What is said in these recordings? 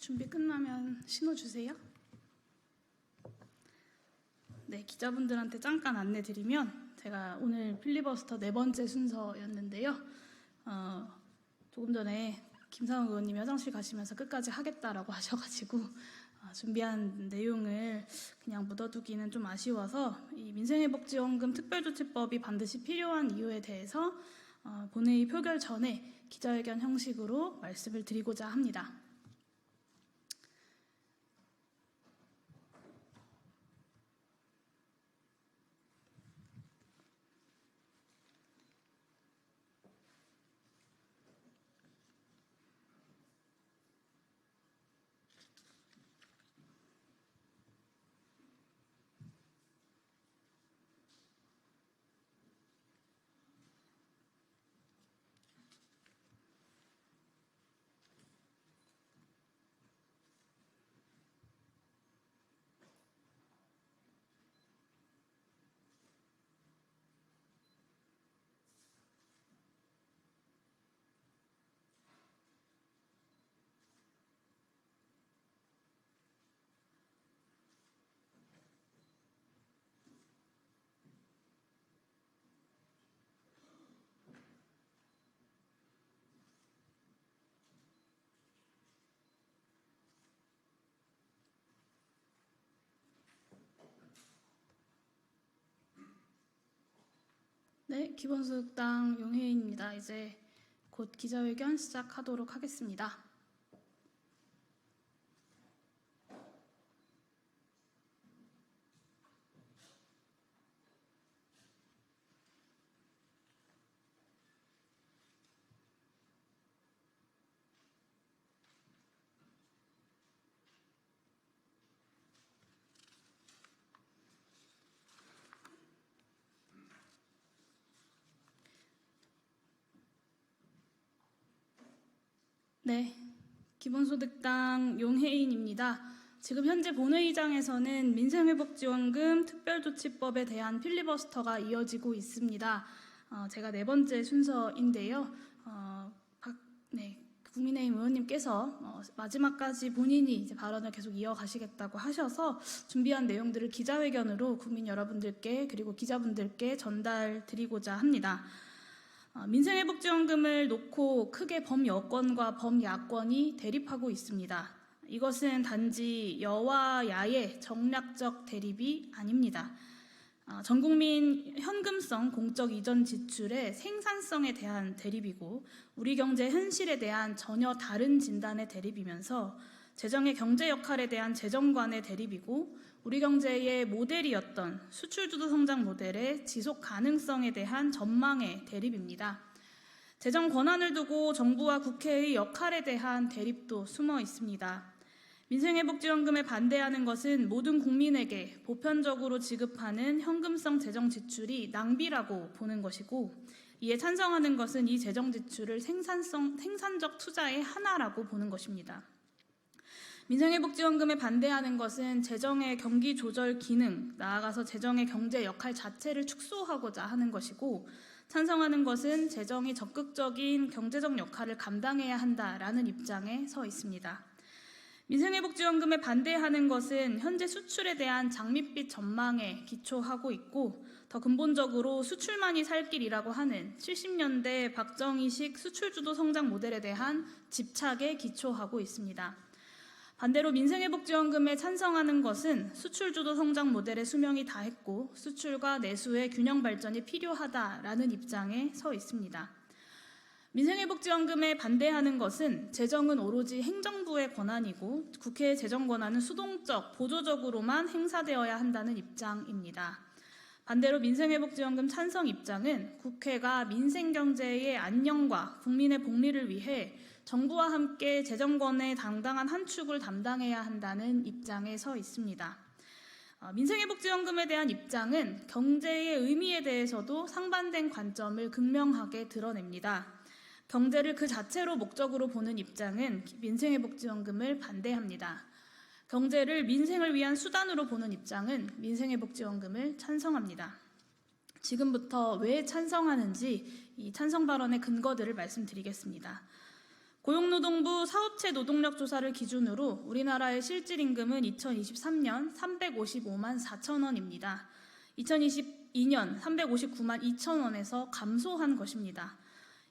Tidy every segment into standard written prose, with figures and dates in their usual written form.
준비 끝나면 신호 주세요. 네, 기자분들한테 잠깐 안내 드리면 제가 오늘 필리버스터 4번째 순서였는데요. 조금 전에 김상훈 의원님이 화장실 가시면서 끝까지 하겠다라고 하셔가지고 준비한 내용을 그냥 묻어두기는 좀 아쉬워서 이 민생회복지원금 특별조치법이 반드시 필요한 이유에 대해서 본회의 표결 전에 기자회견 형식으로 말씀을 드리고자 합니다. 네, 기본소득당 용혜인입니다. 이제 곧 기자회견 시작하도록 하겠습니다. 네, 기본소득당 용혜인입니다. 지금 현재 본회의장에서는 민생회복지원금 특별조치법에 대한 필리버스터가 이어지고 있습니다. 제가 4번째 순서인데요. 국민의힘 의원님께서 마지막까지 본인이 이제 발언을 계속 이어가시겠다고 하셔서 준비한 내용들을 기자회견으로 국민 여러분들께 그리고 기자분들께 전달드리고자 합니다. 민생회복지원금을 놓고 크게 범여권과 범야권이 대립하고 있습니다. 이것은 단지 여와 야의 정략적 대립이 아닙니다. 전국민 현금성 공적 이전 지출의 생산성에 대한 대립이고 우리 경제 현실에 대한 전혀 다른 진단의 대립이면서 재정의 경제 역할에 대한 재정관의 대립이고 우리 경제의 모델이었던 수출주도 성장 모델의 지속 가능성에 대한 전망의 대립입니다. 재정 권한을 두고 정부와 국회의 역할에 대한 대립도 숨어 있습니다. 민생회복지원금에 반대하는 것은 모든 국민에게 보편적으로 지급하는 현금성 재정 지출이 낭비라고 보는 것이고 이에 찬성하는 것은 이 재정 지출을 생산적 투자의 하나라고 보는 것입니다. 민생회복지원금에 반대하는 것은 재정의 경기 조절 기능, 나아가서 재정의 경제 역할 자체를 축소하고자 하는 것이고 찬성하는 것은 재정이 적극적인 경제적 역할을 감당해야 한다라는 입장에 서 있습니다. 민생회복지원금에 반대하는 것은 현재 수출에 대한 장밋빛 전망에 기초하고 있고 더 근본적으로 수출만이 살 길이라고 하는 70년대 박정희식 수출주도 성장 모델에 대한 집착에 기초하고 있습니다. 반대로 민생회복지원금에 찬성하는 것은 수출주도 성장 모델의 수명이 다했고 수출과 내수의 균형 발전이 필요하다라는 입장에 서 있습니다. 민생회복지원금에 반대하는 것은 재정은 오로지 행정부의 권한이고 국회의 재정 권한은 수동적, 보조적으로만 행사되어야 한다는 입장입니다. 반대로 민생회복지원금 찬성 입장은 국회가 민생경제의 안녕과 국민의 복리를 위해 정부와 함께 재정권의 당당한 한 축을 담당해야 한다는 입장에 서 있습니다. 민생회복지원금에 대한 입장은 경제의 의미에 대해서도 상반된 관점을 극명하게 드러냅니다. 경제를 그 자체로 목적으로 보는 입장은 민생회복지원금을 반대합니다. 경제를 민생을 위한 수단으로 보는 입장은 민생회복지원금을 찬성합니다. 지금부터 왜 찬성하는지 이 찬성 발언의 근거들을 말씀드리겠습니다. 고용노동부 사업체 노동력 조사를 기준으로 우리나라의 실질임금은 2023년 355만 4천 원입니다. 2022년 359만 2천 원에서 감소한 것입니다.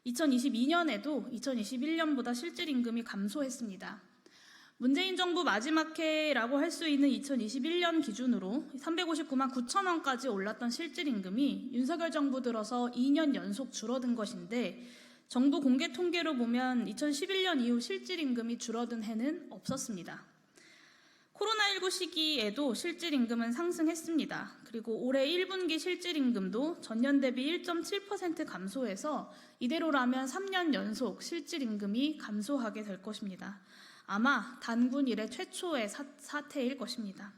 2022년에도 2021년보다 실질임금이 감소했습니다. 문재인 정부 마지막 해라고 할 수 있는 2021년 기준으로 359만 9천 원까지 올랐던 실질임금이 윤석열 정부 들어서 2년 연속 줄어든 것인데, 정부 공개 통계로 보면 2011년 이후 실질임금이 줄어든 해는 없었습니다. 코로나19 시기에도 실질임금은 상승했습니다. 그리고 올해 1분기 실질임금도 전년 대비 1.7% 감소해서 이대로라면 3년 연속 실질임금이 감소하게 될 것입니다. 아마 단군 이래 최초의 사태일 것입니다.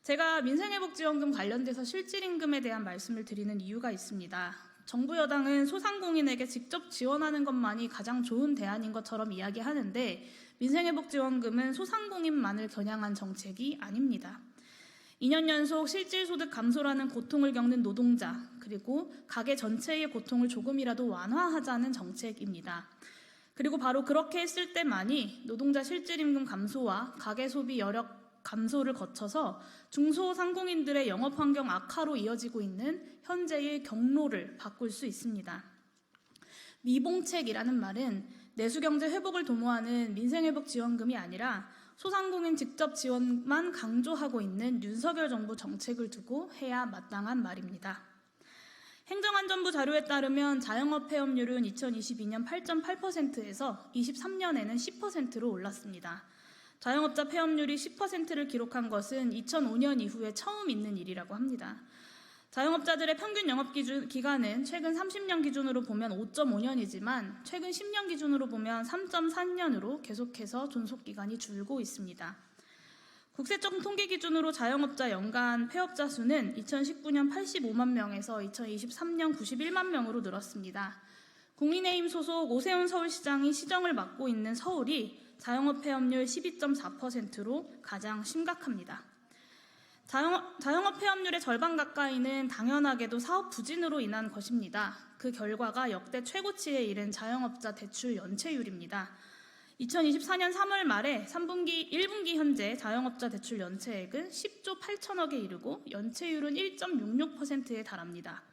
제가 민생회복지원금 관련돼서 실질임금에 대한 말씀을 드리는 이유가 있습니다. 정부 여당은 소상공인에게 직접 지원하는 것만이 가장 좋은 대안인 것처럼 이야기하는데, 민생회복지원금은 소상공인만을 겨냥한 정책이 아닙니다. 2년 연속 실질소득 감소라는 고통을 겪는 노동자, 그리고 가게 전체의 고통을 조금이라도 완화하자는 정책입니다. 그리고 바로 그렇게 했을 때만이 노동자 실질임금 감소와 가계 소비 여력 감소를 거쳐서 중소상공인들의 영업환경 악화로 이어지고 있는 현재의 경로를 바꿀 수 있습니다. 미봉책이라는 말은 내수경제 회복을 도모하는 민생회복지원금이 아니라 소상공인 직접 지원만 강조하고 있는 윤석열 정부 정책을 두고 해야 마땅한 말입니다. 행정안전부 자료에 따르면 자영업 폐업률은 2022년 8.8%에서 23년에는 10%로 올랐습니다. 자영업자 폐업률이 10%를 기록한 것은 2005년 이후에 처음 있는 일이라고 합니다. 자영업자들의 평균 영업기간은 최근 30년 기준으로 보면 5.5년이지만 최근 10년 기준으로 보면 3.3년으로 계속해서 존속기간이 줄고 있습니다. 국세청 통계 기준으로 자영업자 연간 폐업자 수는 2019년 85만 명에서 2023년 91만 명으로 늘었습니다. 국민의힘 소속 오세훈 서울시장이 시정을 맡고 있는 서울이 자영업 폐업률 12.4%로 가장 심각합니다. 자영업 폐업률의 절반 가까이는 당연하게도 사업 부진으로 인한 것입니다. 그 결과가 역대 최고치에 이른 자영업자 대출 연체율입니다. 2024년 3월 말에 1분기 현재 자영업자 대출 연체액은 10조 8천억에 이르고 연체율은 1.66%에 달합니다.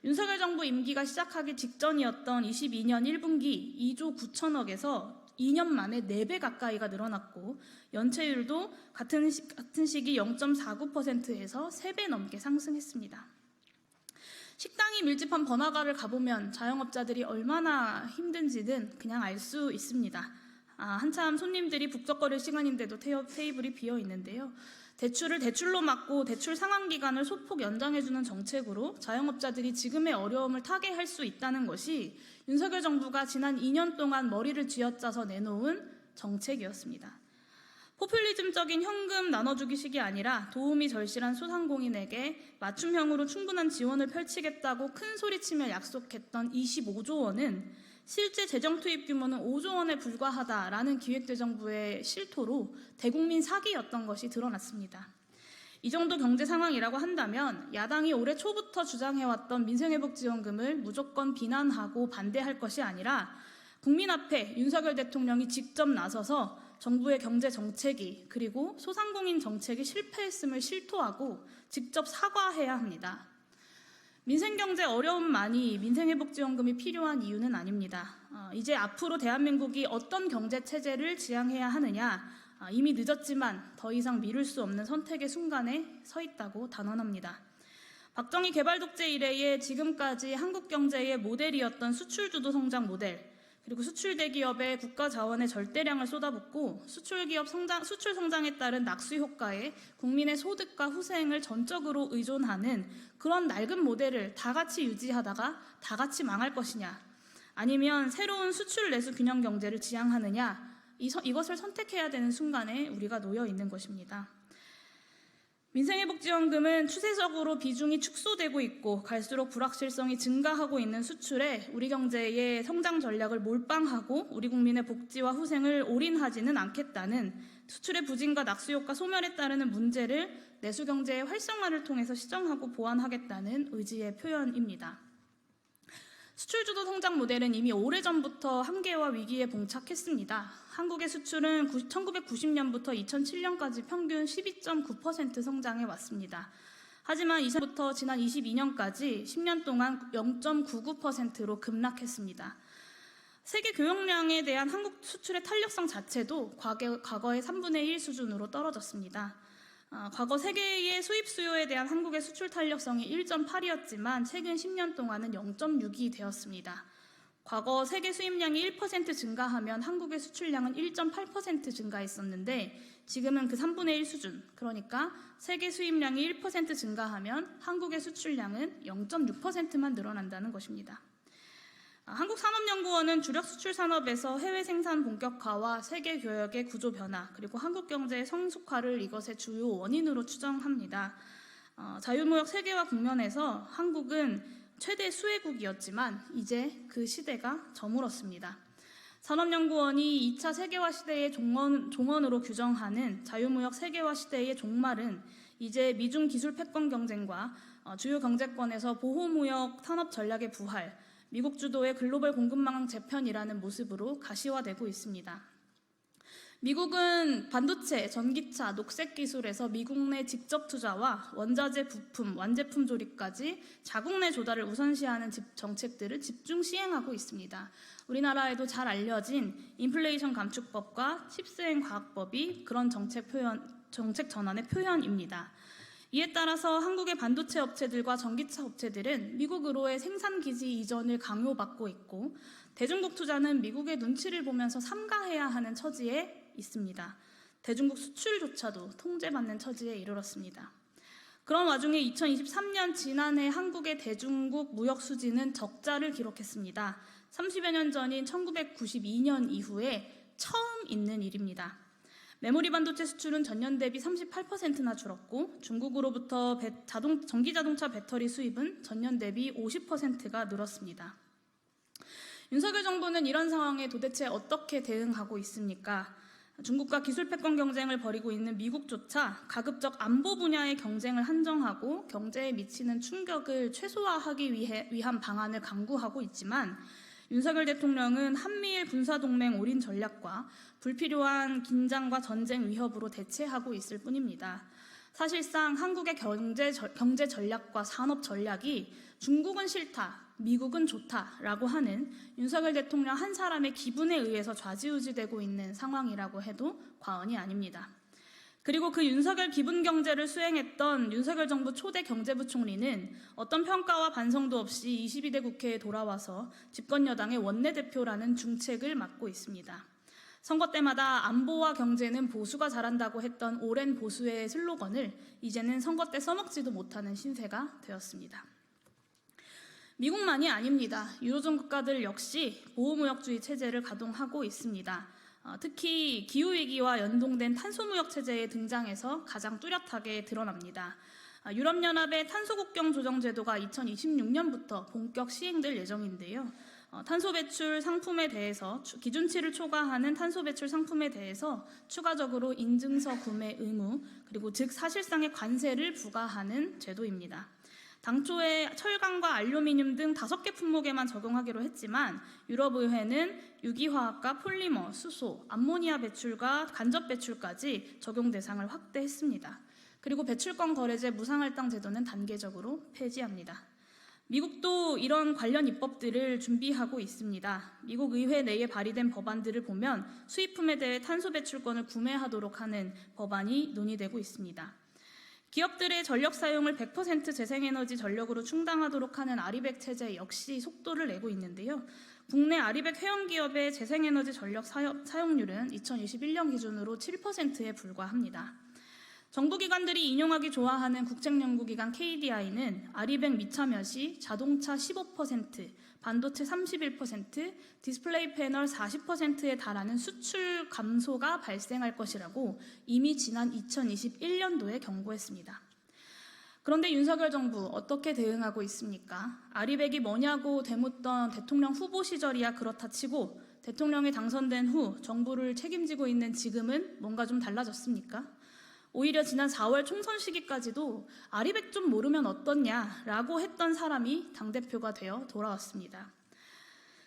윤석열 정부 임기가 시작하기 직전이었던 22년 1분기 2조 9천억에서 2년 만에 4배 가까이가 늘어났고, 연체율도 같은 시기 0.49%에서 3배 넘게 상승했습니다. 식당이 밀집한 번화가를 가보면 자영업자들이 얼마나 힘든지는 그냥 알 수 있습니다. 한참 손님들이 북적거릴 시간인데도 테이블이 비어 있는데요. 대출을 대출로 막고 대출 상환 기간을 소폭 연장해주는 정책으로 자영업자들이 지금의 어려움을 타개할 수 있다는 것이 윤석열 정부가 지난 2년 동안 머리를 쥐어짜서 내놓은 정책이었습니다. 포퓰리즘적인 현금 나눠주기식이 아니라 도움이 절실한 소상공인에게 맞춤형으로 충분한 지원을 펼치겠다고 큰 소리치며 약속했던 25조 원은 실제 재정 투입 규모는 5조 원에 불과하다라는 기획재정부의 실토로 대국민 사기였던 것이 드러났습니다. 이 정도 경제 상황이라고 한다면 야당이 올해 초부터 주장해왔던 민생회복지원금을 무조건 비난하고 반대할 것이 아니라 국민 앞에 윤석열 대통령이 직접 나서서 정부의 경제 정책이 그리고 소상공인 정책이 실패했음을 실토하고 직접 사과해야 합니다. 민생경제 어려움만이 민생회복지원금이 필요한 이유는 아닙니다. 이제 앞으로 대한민국이 어떤 경제체제를 지향해야 하느냐, 이미 늦었지만 더 이상 미룰 수 없는 선택의 순간에 서 있다고 단언합니다. 박정희 개발독재 이래에 지금까지 한국 경제의 모델이었던 수출주도 성장 모델, 그리고 수출 대기업의 국가 자원의 절대량을 쏟아붓고 수출 성장에 따른 낙수 효과에 국민의 소득과 후생을 전적으로 의존하는 그런 낡은 모델을 다 같이 유지하다가 다 같이 망할 것이냐, 아니면 새로운 수출 내수 균형 경제를 지향하느냐, 이것을 선택해야 되는 순간에 우리가 놓여 있는 것입니다. 민생회복지원금은 추세적으로 비중이 축소되고 있고 갈수록 불확실성이 증가하고 있는 수출에 우리 경제의 성장 전략을 몰빵하고 우리 국민의 복지와 후생을 올인하지는 않겠다는, 수출의 부진과 낙수효과 소멸에 따르는 문제를 내수경제의 활성화를 통해서 시정하고 보완하겠다는 의지의 표현입니다. 수출주도 성장 모델은 이미 오래전부터 한계와 위기에 봉착했습니다. 한국의 수출은 1990년부터 2007년까지 평균 12.9% 성장해 왔습니다. 하지만 이전부터 지난 22년까지 10년 동안 0.99%로 급락했습니다. 세계 교역량에 대한 한국 수출의 탄력성 자체도 과거의 3분의 1 수준으로 떨어졌습니다. 과거 세계의 수입 수요에 대한 한국의 수출 탄력성이 1.8이었지만 최근 10년 동안은 0.6이 되었습니다. 과거 세계 수입량이 1% 증가하면 한국의 수출량은 1.8% 증가했었는데 지금은 그 3분의 1 수준, 그러니까 세계 수입량이 1% 증가하면 한국의 수출량은 0.6%만 늘어난다는 것입니다. 한국산업연구원은 주력 수출 산업에서 해외 생산 본격화와 세계 교역의 구조 변화, 그리고 한국 경제의 성숙화를 이것의 주요 원인으로 추정합니다. 자유무역 세계화 국면에서 한국은 최대 수혜국이었지만 이제 그 시대가 저물었습니다. 산업연구원이 2차 세계화 시대의 종언으로 규정하는 자유무역 세계화 시대의 종말은 이제 미중 기술 패권 경쟁과 주요 경제권에서 보호무역 산업 전략의 부활, 미국 주도의 글로벌 공급망 재편이라는 모습으로 가시화되고 있습니다. 미국은 반도체, 전기차, 녹색 기술에서 미국 내 직접 투자와 원자재 부품, 완제품 조립까지 자국 내 조달을 우선시하는 정책들을 집중 시행하고 있습니다. 우리나라에도 잘 알려진 인플레이션 감축법과 칩스 앤 과학법이 그런 정책 전환의 표현입니다. 이에 따라서 한국의 반도체 업체들과 전기차 업체들은 미국으로의 생산기지 이전을 강요받고 있고 대중국 투자는 미국의 눈치를 보면서 삼가해야 하는 처지에 있습니다. 대중국 수출조차도 통제받는 처지에 이르렀습니다. 그런 와중에 2023년 지난해 한국의 대중국 무역 수지는 적자를 기록했습니다. 30여 년 전인 1992년 이후에 처음 있는 일입니다. 메모리 반도체 수출은 전년 대비 38%나 줄었고 중국으로부터 전기자동차 배터리 수입은 전년 대비 50%가 늘었습니다. 윤석열 정부는 이런 상황에 도대체 어떻게 대응하고 있습니까? 중국과 기술 패권 경쟁을 벌이고 있는 미국조차 가급적 안보 분야의 경쟁을 한정하고 경제에 미치는 충격을 최소화하기 위한 방안을 강구하고 있지만 윤석열 대통령은 한미일 군사동맹 올인 전략과 불필요한 긴장과 전쟁 위협으로 대체하고 있을 뿐입니다. 사실상 한국의 경제 전략과 산업 전략이 중국은 싫다, 미국은 좋다라고 하는 윤석열 대통령 한 사람의 기분에 의해서 좌지우지되고 있는 상황이라고 해도 과언이 아닙니다. 그리고 그 윤석열 기분 경제를 수행했던 윤석열 정부 초대 경제부총리는 어떤 평가와 반성도 없이 22대 국회에 돌아와서 집권여당의 원내대표라는 중책을 맡고 있습니다. 선거 때마다 안보와 경제는 보수가 잘한다고 했던 오랜 보수의 슬로건을 이제는 선거 때 써먹지도 못하는 신세가 되었습니다. 미국만이 아닙니다. 유로존 국가들 역시 보호무역주의 체제를 가동하고 있습니다. 특히 기후위기와 연동된 탄소무역 체제의 등장에서 가장 뚜렷하게 드러납니다. 유럽연합의 탄소국경 조정제도가 2026년부터 본격 시행될 예정인데요. 탄소 배출 상품에 대해서 기준치를 초과하는 탄소 배출 상품에 대해서 추가적으로 인증서 구매 의무, 그리고 즉 사실상의 관세를 부과하는 제도입니다. 당초에 철강과 알루미늄 등 5개 품목에만 적용하기로 했지만 유럽의회는 유기화학과 폴리머, 수소, 암모니아 배출과 간접 배출까지 적용 대상을 확대했습니다. 그리고 배출권 거래제 무상할당 제도는 단계적으로 폐지합니다. 미국도 이런 관련 입법들을 준비하고 있습니다. 미국 의회 내에 발의된 법안들을 보면 수입품에 대해 탄소 배출권을 구매하도록 하는 법안이 논의되고 있습니다. 기업들의 전력 사용을 100% 재생에너지 전력으로 충당하도록 하는 아리백 체제 역시 속도를 내고 있는데요. 국내 아리백 회원기업의 재생에너지 전력 사용률은 2021년 기준으로 7%에 불과합니다. 정부기관들이 인용하기 좋아하는 국책연구기관 KDI는 아리백 미참여 시 자동차 15%, 반도체 31%, 디스플레이 패널 40%에 달하는 수출 감소가 발생할 것이라고 이미 지난 2021년도에 경고했습니다. 그런데 윤석열 정부 어떻게 대응하고 있습니까? 아리백이 뭐냐고 되묻던 대통령 후보 시절이야 그렇다 치고 대통령이 당선된 후 정부를 책임지고 있는 지금은 뭔가 좀 달라졌습니까? 오히려 지난 4월 총선 시기까지도 아리백 좀 모르면 어떻냐라고 했던 사람이 당대표가 되어 돌아왔습니다.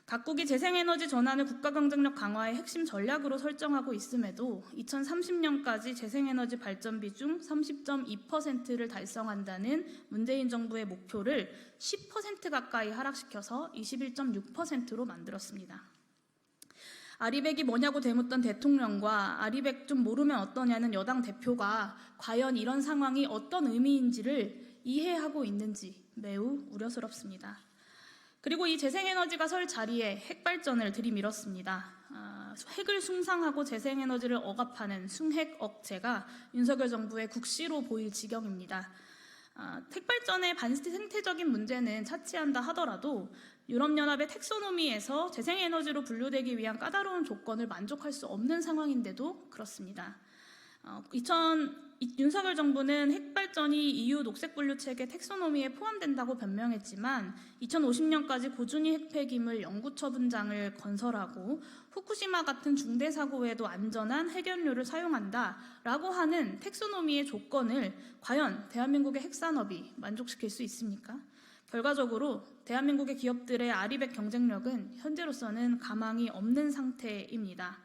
각국이 재생에너지 전환을 국가 경쟁력 강화의 핵심 전략으로 설정하고 있음에도 2030년까지 재생에너지 발전비 중 30.2%를 달성한다는 문재인 정부의 목표를 10% 가까이 하락시켜서 21.6%로 만들었습니다. 아리백이 뭐냐고 되묻던 대통령과 아리백 좀 모르면 어떠냐는 여당 대표가 과연 이런 상황이 어떤 의미인지를 이해하고 있는지 매우 우려스럽습니다. 그리고 이 재생에너지가 설 자리에 핵발전을 들이밀었습니다. 핵을 숭상하고 재생에너지를 억압하는 숭핵 억제가 윤석열 정부의 국시로 보일 지경입니다. 핵발전의 반생태적인 문제는 차치한다 하더라도 유럽연합의 텍소노미에서 재생에너지로 분류되기 위한 까다로운 조건을 만족할 수 없는 상황인데도 그렇습니다. 윤석열 정부는 핵발전이 EU 녹색분류체계 텍소노미에 포함된다고 변명했지만 2050년까지 고준위 핵폐기물 영구처분장을 건설하고 후쿠시마 같은 중대사고에도 안전한 핵연료를 사용한다라고 하는 텍소노미의 조건을 과연 대한민국의 핵산업이 만족시킬 수 있습니까? 결과적으로 대한민국의 기업들의 아리백 경쟁력은 현재로서는 가망이 없는 상태입니다.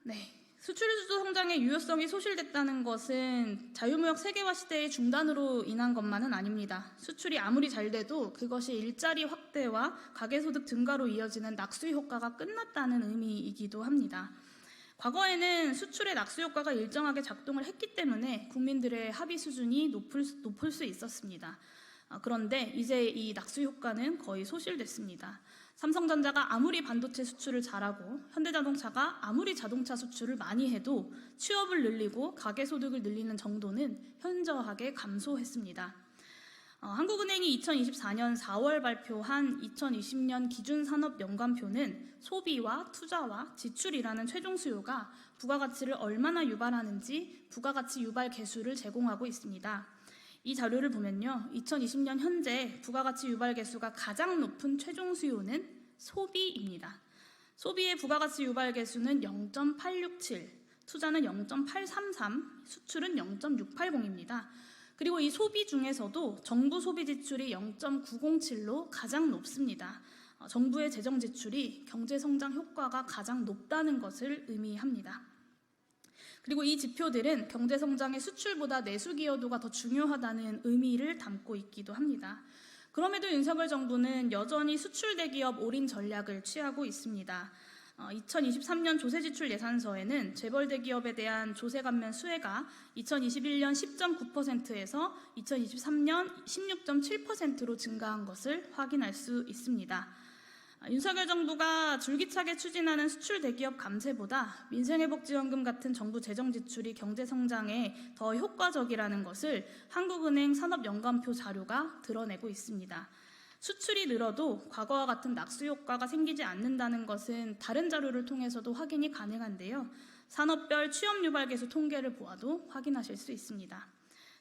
네, 수출주도 성장의 유효성이 소실됐다는 것은 자유무역 세계화 시대의 중단으로 인한 것만은 아닙니다. 수출이 아무리 잘 돼도 그것이 일자리 확대와 가계소득 증가로 이어지는 낙수 효과가 끝났다는 의미이기도 합니다. 과거에는 수출의 낙수 효과가 일정하게 작동을 했기 때문에 국민들의 합의 수준이 높을 수 있었습니다. 그런데 이제 이 낙수 효과는 거의 소실됐습니다. 삼성전자가 아무리 반도체 수출을 잘하고 현대자동차가 아무리 자동차 수출을 많이 해도 취업을 늘리고 가계소득을 늘리는 정도는 현저하게 감소했습니다. 한국은행이 2024년 4월 발표한 2020년 기준산업연관표는 소비와 투자와 지출이라는 최종 수요가 부가가치를 얼마나 유발하는지 부가가치 유발 계수를 제공하고 있습니다. 이 자료를 보면요, 2020년 현재 부가가치 유발 계수가 가장 높은 최종 수요는 소비입니다. 소비의 부가가치 유발 계수는 0.867, 투자는 0.833, 수출은 0.680입니다. 그리고 이 소비 중에서도 정부 소비 지출이 0.907로 가장 높습니다. 정부의 재정 지출이 경제 성장 효과가 가장 높다는 것을 의미합니다. 그리고 이 지표들은 경제 성장의 수출보다 내수 기여도가 더 중요하다는 의미를 담고 있기도 합니다. 그럼에도 윤석열 정부는 여전히 수출 대기업 올인 전략을 취하고 있습니다. 2023년 조세지출 예산서에는 재벌 대기업에 대한 조세 감면 수혜가 2021년 10.9%에서 2023년 16.7%로 증가한 것을 확인할 수 있습니다. 윤석열 정부가 줄기차게 추진하는 수출 대기업 감세보다 민생회복지원금 같은 정부 재정 지출이 경제 성장에 더 효과적이라는 것을 한국은행 산업연관표 자료가 드러내고 있습니다. 수출이 늘어도 과거와 같은 낙수 효과가 생기지 않는다는 것은 다른 자료를 통해서도 확인이 가능한데요. 산업별 취업 유발 계수 통계를 보아도 확인하실 수 있습니다.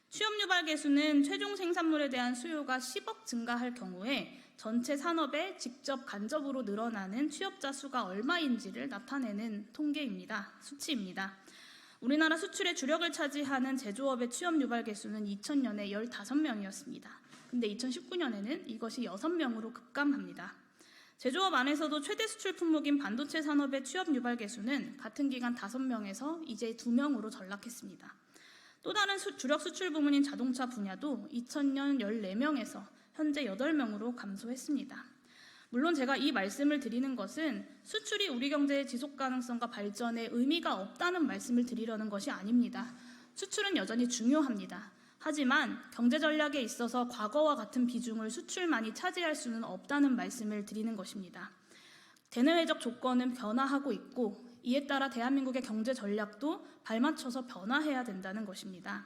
취업 유발 계수는 최종 생산물에 대한 수요가 10억 증가할 경우에 전체 산업에 직접 간접으로 늘어나는 취업자 수가 얼마인지를 나타내는 통계입니다. 수치입니다. 우리나라 수출의 주력을 차지하는 제조업의 취업 유발 계수는 2000년에 15명이었습니다. 근데 2019년에는 이것이 6명으로 급감합니다. 제조업 안에서도 최대 수출 품목인 반도체 산업의 취업 유발 계수는 같은 기간 5명에서 이제 2명으로 전락했습니다. 또 다른 주력 수출 부문인 자동차 분야도 2000년 14명에서 현재 8명으로 감소했습니다. 물론 제가 이 말씀을 드리는 것은 수출이 우리 경제의 지속 가능성과 발전에 의미가 없다는 말씀을 드리려는 것이 아닙니다. 수출은 여전히 중요합니다. 하지만 경제 전략에 있어서 과거와 같은 비중을 수출만이 차지할 수는 없다는 말씀을 드리는 것입니다. 대내외적 조건은 변화하고 있고 이에 따라 대한민국의 경제 전략도 발맞춰서 변화해야 된다는 것입니다.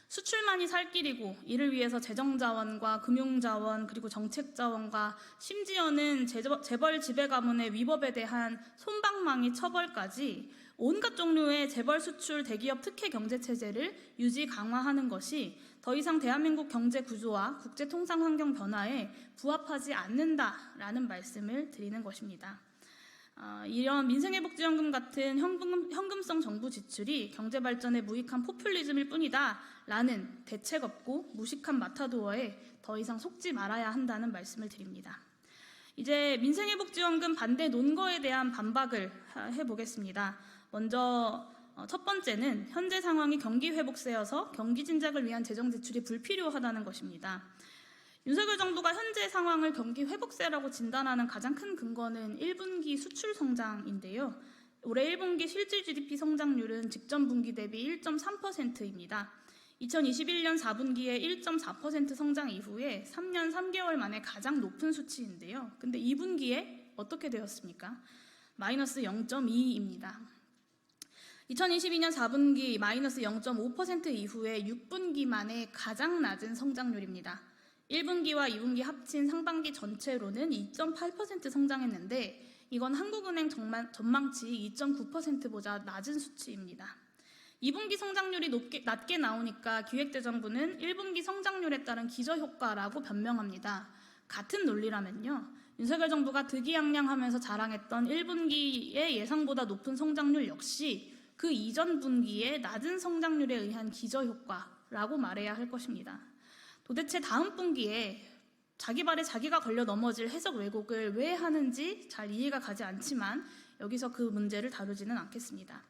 수출만이 살 길이고 이를 위해서 재정자원과 금융자원 그리고 정책자원과 심지어는 재벌 지배가문의 위법에 대한 솜방망이 처벌까지 온갖 종류의 재벌 수출 대기업 특혜 경제체제를 유지 강화하는 것이 더 이상 대한민국 경제 구조와 국제 통상 환경 변화에 부합하지 않는다라는 말씀을 드리는 것입니다. 이런 민생회복지원금 같은 현금성 정부 지출이 경제발전에 무익한 포퓰리즘일 뿐이다 라는 대책 없고 무식한 마타도어에 더 이상 속지 말아야 한다는 말씀을 드립니다. 이제 민생회복지원금 반대 논거에 대한 반박을 해보겠습니다. 먼저 첫 번째는 현재 상황이 경기회복세여서 경기 진작을 위한 재정 지출이 불필요하다는 것입니다. 윤석열 정부가 현재 상황을 경기회복세라고 진단하는 가장 큰 근거는 1분기 수출 성장인데요. 올해 1분기 실질 GDP 성장률은 직전 분기 대비 1.3%입니다. 2021년 4분기에 1.4% 성장 이후에 3년 3개월 만에 가장 높은 수치인데요. 근데 2분기에 어떻게 되었습니까? 마이너스 0.2입니다. 2022년 4분기 마이너스 0.5% 이후에 6분기 만에 가장 낮은 성장률입니다. 1분기와 2분기 합친 상반기 전체로는 2.8% 성장했는데 이건 한국은행 전망치 2.9%보다 낮은 수치입니다. 2분기 성장률이 낮게 나오니까 기획재정부는 1분기 성장률에 따른 기저효과라고 변명합니다. 같은 논리라면요. 윤석열 정부가 득이양양하면서 자랑했던 1분기의 예상보다 높은 성장률 역시 그 이전 분기의 낮은 성장률에 의한 기저효과라고 말해야 할 것입니다. 도대체 다음 분기에 자기 발에 자기가 걸려 넘어질 해석 왜곡을 왜 하는지 잘 이해가 가지 않지만 여기서 그 문제를 다루지는 않겠습니다.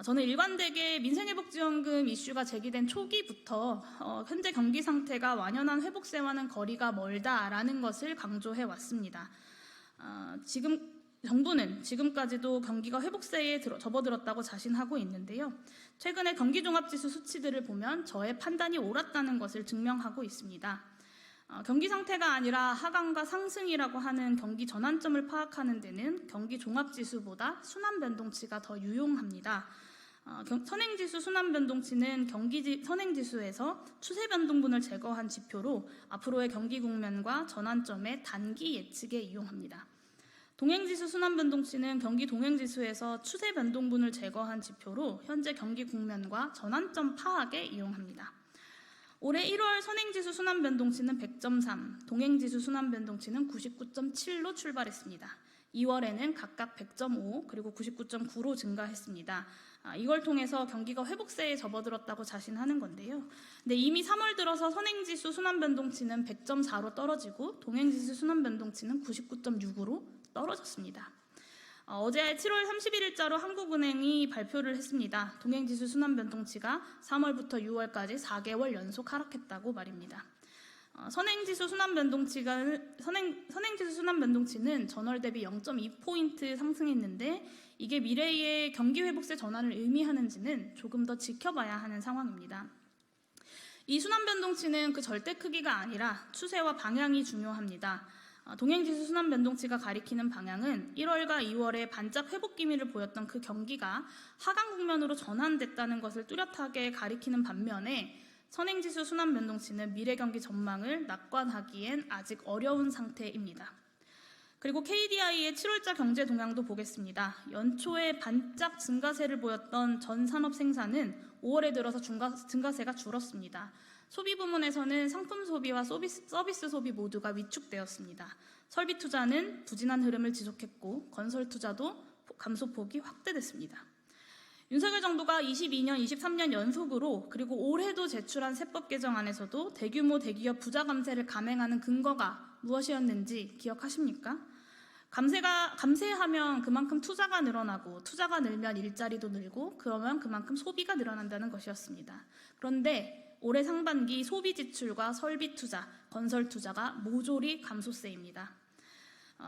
저는 일관되게 민생회복지원금 이슈가 제기된 초기부터 현재 경기 상태가 완연한 회복세와는 거리가 멀다라는 것을 강조해 왔습니다. 정부는 지금까지도 경기가 회복세에 접어들었다고 자신하고 있는데요. 최근에 경기종합지수 수치들을 보면 저의 판단이 옳았다는 것을 증명하고 있습니다. 경기 상태가 아니라 하강과 상승이라고 하는 경기 전환점을 파악하는 데는 경기종합지수보다 순환변동치가 더 유용합니다. 선행지수 순환변동치는 선행지수에서 추세변동분을 제거한 지표로 앞으로의 경기 국면과 전환점의 단기 예측에 이용합니다. 동행지수 순환변동치는 경기 동행지수에서 추세변동분을 제거한 지표로 현재 경기 국면과 전환점 파악에 이용합니다. 올해 1월 선행지수 순환변동치는 100.3, 동행지수 순환변동치는 99.7로 출발했습니다. 2월에는 각각 100.5 그리고 99.9로 증가했습니다. 이걸 통해서 경기가 회복세에 접어들었다고 자신하는 건데요. 근데 이미 3월 들어서 선행지수 순환변동치는 100.4로 떨어지고 동행지수 순환변동치는 99.6으로 떨어졌습니다. 어제 7월 31일자로 한국은행이 발표를 했습니다. 동행지수 순환변동치가 3월부터 6월까지 4개월 연속 하락했다고 말입니다. 선행지수 순환변동치는 전월 대비 0.2포인트 상승했는데 이게 미래의 경기 회복세 전환을 의미하는지는 조금 더 지켜봐야 하는 상황입니다. 이 순환변동치는 그 절대 크기가 아니라 추세와 방향이 중요합니다. 동행지수 순환변동치가 가리키는 방향은 1월과 2월에 반짝 회복 기미를 보였던 그 경기가 하강 국면으로 전환됐다는 것을 뚜렷하게 가리키는 반면에 선행지수 순환변동치는 미래 경기 전망을 낙관하기엔 아직 어려운 상태입니다. 그리고 KDI의 7월자 경제 동향도 보겠습니다. 연초에 반짝 증가세를 보였던 전 산업 생산은 5월에 들어서 증가세가 줄었습니다. 소비 부문에서는 상품 소비와 서비스 소비 모두가 위축되었습니다. 설비 투자는 부진한 흐름을 지속했고 건설 투자도 감소폭이 확대됐습니다. 윤석열 정부가 22년, 23년 연속으로 그리고 올해도 제출한 세법 개정안에서도 대규모 대기업 부자 감세를 감행하는 근거가 무엇이었는지 기억하십니까? 감세하면 그만큼 투자가 늘어나고 투자가 늘면 일자리도 늘고 그러면 그만큼 소비가 늘어난다는 것이었습니다. 그런데 올해 상반기 소비 지출과 설비 투자, 건설 투자가 모조리 감소세입니다.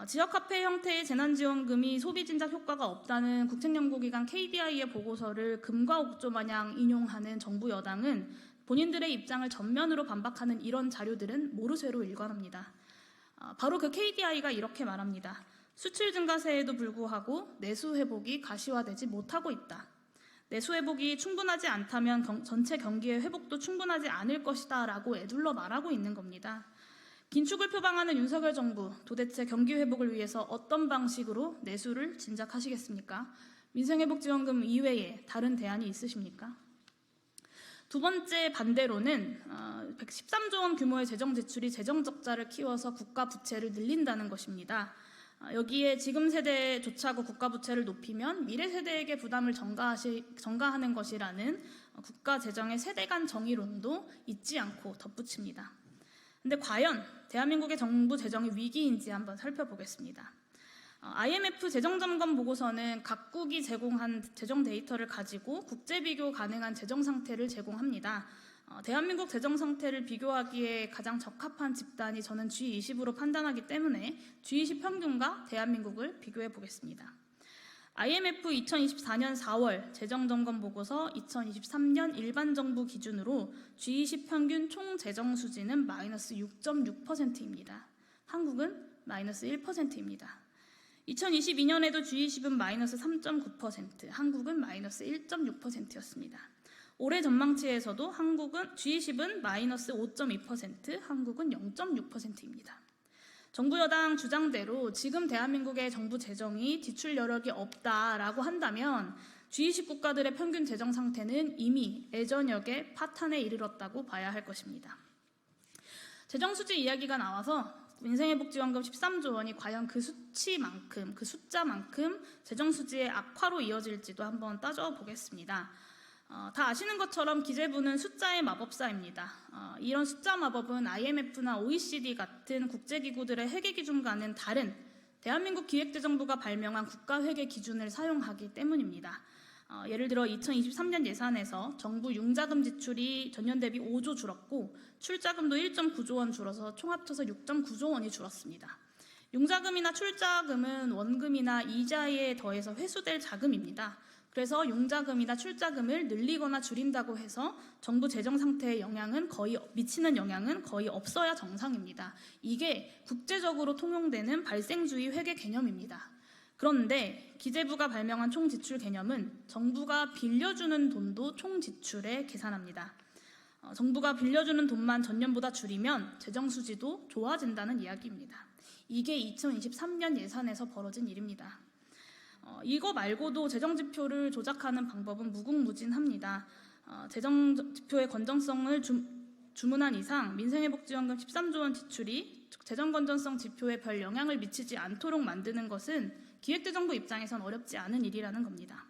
지역화폐 형태의 재난지원금이 소비 진작 효과가 없다는 국책연구기관 KDI의 보고서를 금과 옥조 마냥 인용하는 정부 여당은 본인들의 입장을 전면으로 반박하는 이런 자료들은 모르쇠로 일관합니다. 바로 그 KDI가 이렇게 말합니다. 수출 증가세에도 불구하고 내수 회복이 가시화되지 못하고 있다. 내수 회복이 충분하지 않다면 전체 경기의 회복도 충분하지 않을 것이다 라고 애둘러 말하고 있는 겁니다. 긴축을 표방하는 윤석열 정부, 도대체 경기 회복을 위해서 어떤 방식으로 내수를 진작하시겠습니까? 민생회복지원금 이외에 다른 대안이 있으십니까? 두 번째 반대로는 113조 원 규모의 재정 지출이 재정 적자를 키워서 국가 부채를 늘린다는 것입니다. 여기에 지금 세대에 좋자고 국가 부채를 높이면 미래 세대에게 부담을 전가하는 것이라는 국가 재정의 세대 간 정의론도 잊지 않고 덧붙입니다. 근데 과연 대한민국의 정부 재정이 위기인지 한번 살펴보겠습니다. IMF 재정점검 보고서는 각국이 제공한 재정 데이터를 가지고 국제 비교 가능한 재정 상태를 제공합니다. 대한민국 재정 상태를 비교하기에 가장 적합한 집단이 저는 G20으로 판단하기 때문에 G20 평균과 대한민국을 비교해 보겠습니다. IMF 2024년 4월 재정점검 보고서 2023년 일반정부 기준으로 G20 평균 총 재정 수지는 마이너스 6.6%입니다. 한국은 마이너스 1%입니다. 2022년에도 G20은 마이너스 3.9%, 한국은 마이너스 1.6%였습니다. 올해 전망치에서도 G20은 마이너스 5.2%, 한국은 0.6%입니다. 정부 여당 주장대로 지금 대한민국의 정부 재정이 지출 여력이 없다라고 한다면 G20 국가들의 평균 재정 상태는 이미 예전역의 파탄에 이르렀다고 봐야 할 것입니다. 재정 수지 이야기가 나와서 민생회복지원금 13조 원이 과연 그 수치만큼, 그 숫자만큼 재정 수지의 악화로 이어질지도 한번 따져보겠습니다. 다 아시는 것처럼 기재부는 숫자의 마법사입니다. 이런 숫자 마법은 IMF나 OECD 같은 국제기구들의 회계 기준과는 다른 대한민국 기획재정부가 발명한 국가회계 기준을 사용하기 때문입니다. 예를 들어 2023년 예산에서 정부 융자금 지출이 전년 대비 5조 줄었고 출자금도 1.9조 원 줄어서 총 합쳐서 6.9조 원이 줄었습니다. 융자금이나 출자금은 원금이나 이자에 더해서 회수될 자금입니다. 그래서 융자금이나 출자금을 늘리거나 줄인다고 해서 정부 재정 상태에 미치는 영향은 거의 없어야 정상입니다. 이게 국제적으로 통용되는 발생주의 회계 개념입니다. 그런데 기재부가 발명한 총지출 개념은 정부가 빌려주는 돈도 총지출에 계산합니다. 정부가 빌려주는 돈만 전년보다 줄이면 재정 수지도 좋아진다는 이야기입니다. 이게 2023년 예산에서 벌어진 일입니다. 이거 말고도 재정지표를 조작하는 방법은 무궁무진합니다. 재정지표의 건전성을 주문한 이상 민생회복지원금 13조 원 지출이 재정건전성 지표에 별 영향을 미치지 않도록 만드는 것은 기획재정부 입장에선 어렵지 않은 일이라는 겁니다.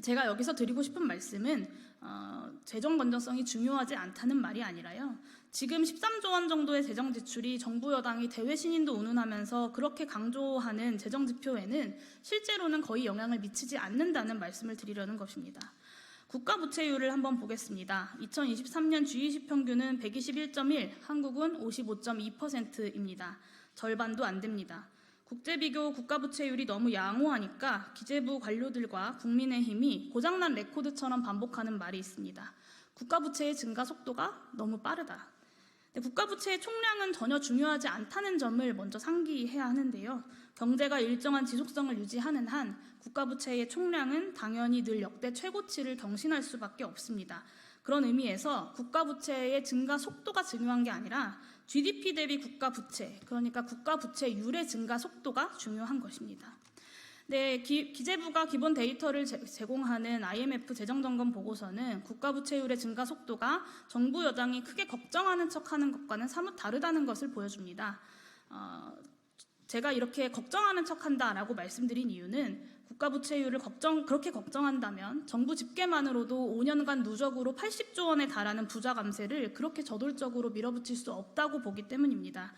제가 여기서 드리고 싶은 말씀은 재정건전성이 중요하지 않다는 말이 아니라요. 지금 13조 원 정도의 재정 지출이 정부 여당이 대외 신인도 운운하면서 그렇게 강조하는 재정 지표에는 실제로는 거의 영향을 미치지 않는다는 말씀을 드리려는 것입니다. 국가 부채율을 한번 보겠습니다. 2023년 G20 평균은 121.1, 한국은 55.2%입니다. 절반도 안 됩니다. 국제비교 국가부채율이 너무 양호하니까 기재부 관료들과 국민의힘이 고장난 레코드처럼 반복하는 말이 있습니다. 국가부채의 증가 속도가 너무 빠르다. 국가부채의 총량은 전혀 중요하지 않다는 점을 먼저 상기해야 하는데요. 경제가 일정한 지속성을 유지하는 한 국가부채의 총량은 당연히 늘 역대 최고치를 경신할 수밖에 없습니다. 그런 의미에서 국가부채의 증가 속도가 중요한 게 아니라 GDP 대비 국가부채, 그러니까 국가부채율의 증가 속도가 중요한 것입니다. 네, 기재부가 기본 데이터를 제공하는 IMF 재정점검 보고서는 국가부채율의 증가 속도가 정부 여당이 크게 걱정하는 척하는 것과는 사뭇 다르다는 것을 보여줍니다. 제가 이렇게 걱정하는 척한다라고 말씀드린 이유는 국가부채율을 그렇게 걱정한다면 정부 집계만으로도 5년간 누적으로 80조 원에 달하는 부자 감세를 그렇게 저돌적으로 밀어붙일 수 없다고 보기 때문입니다.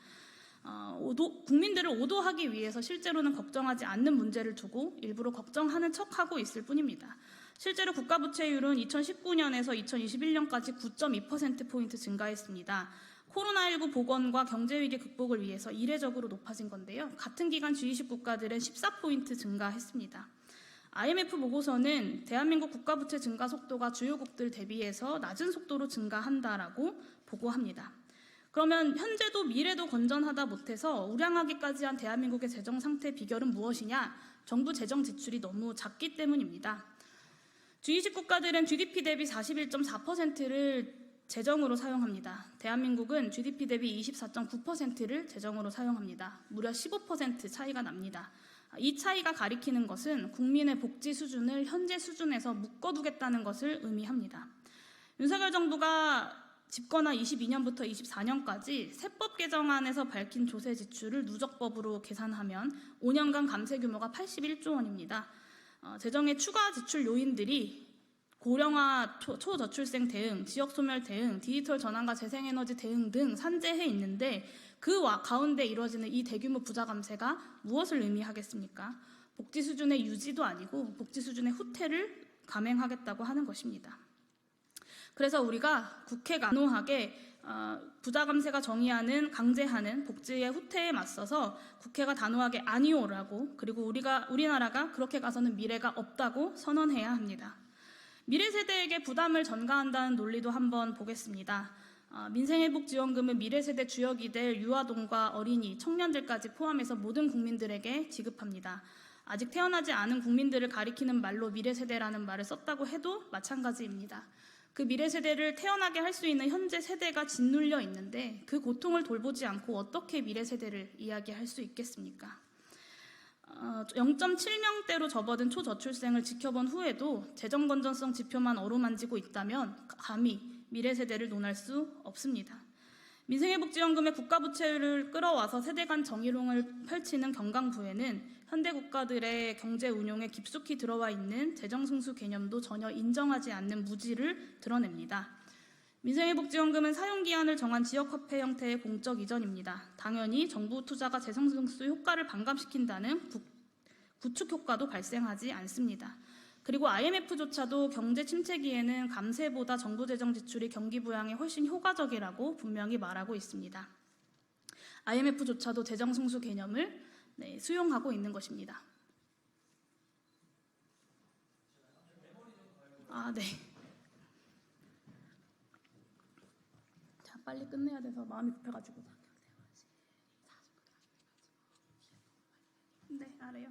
국민들을 오도하기 위해서 실제로는 걱정하지 않는 문제를 두고 일부러 걱정하는 척하고 있을 뿐입니다. 실제로 국가부채율은 2019년에서 2021년까지 9.2%포인트 증가했습니다. 코로나19 보건과 경제위기 극복을 위해서 이례적으로 높아진 건데요. 같은 기간 G20 국가들은 14포인트 증가했습니다. IMF 보고서는 대한민국 국가부채 증가 속도가 주요국들 대비해서 낮은 속도로 증가한다라고 보고합니다. 그러면 현재도 미래도 건전하다 못해서 우량하기까지 한 대한민국의 재정 상태 비결은 무엇이냐? 정부 재정 지출이 너무 작기 때문입니다. G20 국가들은 GDP 대비 41.4%를 재정으로 사용합니다. 대한민국은 GDP 대비 24.9%를 재정으로 사용합니다. 무려 15% 차이가 납니다. 이 차이가 가리키는 것은 국민의 복지 수준을 현재 수준에서 묶어두겠다는 것을 의미합니다. 윤석열 정부가 집권한 22년부터 24년까지 세법 개정안에서 밝힌 조세 지출을 누적법으로 계산하면 5년간 감세 규모가 81조 원입니다. 재정의 추가 지출 요인들이 고령화 초저출생 대응, 지역소멸 대응, 디지털 전환과 재생에너지 대응 등 산재해 있는데 그 가운데 이루어지는 이 대규모 부자 감세가 무엇을 의미하겠습니까? 복지 수준의 유지도 아니고 복지 수준의 후퇴를 감행하겠다고 하는 것입니다. 그래서 우리가 국회가 단호하게 부자 감세가 정의하는 강제하는 복지의 후퇴에 맞서서 국회가 단호하게 아니오라고, 그리고 우리나라가 그렇게 가서는 미래가 없다고 선언해야 합니다. 미래 세대에게 부담을 전가한다는 논리도 한번 보겠습니다. 민생회복지원금은 미래 세대 주역이 될 유아동과 어린이, 청년들까지 포함해서 모든 국민들에게 지급합니다. 아직 태어나지 않은 국민들을 가리키는 말로 미래 세대라는 말을 썼다고 해도 마찬가지입니다. 그 미래 세대를 태어나게 할 수 있는 현재 세대가 짓눌려 있는데 그 고통을 돌보지 않고 어떻게 미래 세대를 이야기할 수 있겠습니까? 0.7명대로 접어든 초저출생을 지켜본 후에도 재정 건전성 지표만 어루만지고 있다면 감히 미래 세대를 논할 수 없습니다. 민생회복지원금의 국가부채를 끌어와서 세대 간 정의론을 펼치는 경강부에는 현대 국가들의 경제 운용에 깊숙이 들어와 있는 재정승수 개념도 전혀 인정하지 않는 무지를 드러냅니다. 민생회복지원금은 사용기한을 정한 지역화폐 형태의 공적 이전입니다. 당연히 정부 투자가 재정승수 효과를 반감시킨다는 구축 효과도 발생하지 않습니다. 그리고 IMF조차도 경제 침체기에는 감세보다 정부 재정 지출이 경기 부양에 훨씬 효과적이라고 분명히 말하고 있습니다. IMF조차도 재정 승수 개념을 수용하고 있는 것입니다. 네. 자, 빨리 끝내야 돼서 마음이 급해가지고. 네, 알아요.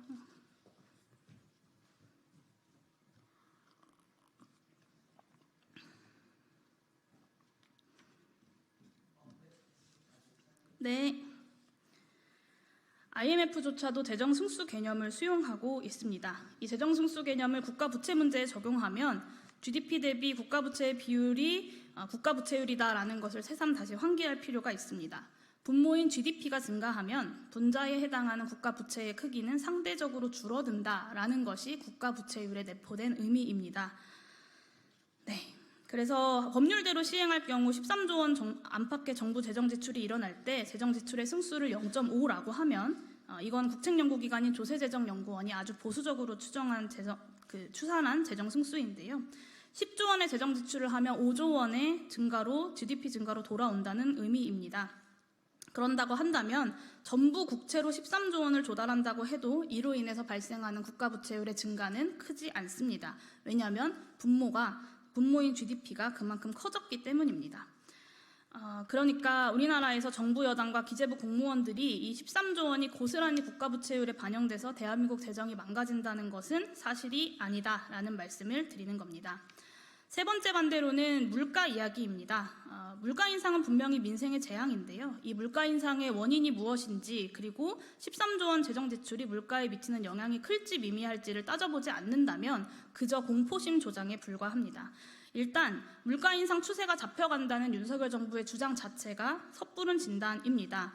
네. IMF조차도 재정 승수 개념을 수용하고 있습니다. 이 재정 승수 개념을 국가 부채 문제에 적용하면 GDP 대비 국가 부채의 비율이 국가 부채율이다라는 것을 새삼 다시 환기할 필요가 있습니다. 분모인 GDP가 증가하면 분자에 해당하는 국가 부채의 크기는 상대적으로 줄어든다라는 것이 국가 부채율에 내포된 의미입니다. 네. 그래서 법률대로 시행할 경우 13조 원 안팎의 정부 재정 지출이 일어날 때 재정 지출의 승수를 0.5라고 하면 이건 국책연구기관인 조세재정연구원이 아주 보수적으로 추산한 재정 승수인데요. 10조 원의 재정 지출을 하면 5조 원의 증가로 GDP 증가로 돌아온다는 의미입니다. 그런다고 한다면 전부 국채로 13조 원을 조달한다고 해도 이로 인해서 발생하는 국가 부채율의 증가는 크지 않습니다. 왜냐하면 분모인 GDP가 그만큼 커졌기 때문입니다. 그러니까 우리나라에서 정부 여당과 기재부 공무원들이 이 13조 원이 고스란히 국가 부채율에 반영돼서 대한민국 재정이 망가진다는 것은 사실이 아니다라는 말씀을 드리는 겁니다. 세 번째 반대로는 물가 이야기입니다. 물가 인상은 분명히 민생의 재앙인데요. 이 물가 인상의 원인이 무엇인지, 그리고 13조 원 재정 지출이 물가에 미치는 영향이 클지 미미할지를 따져보지 않는다면 그저 공포심 조장에 불과합니다. 일단 물가 인상 추세가 잡혀간다는 윤석열 정부의 주장 자체가 섣부른 진단입니다.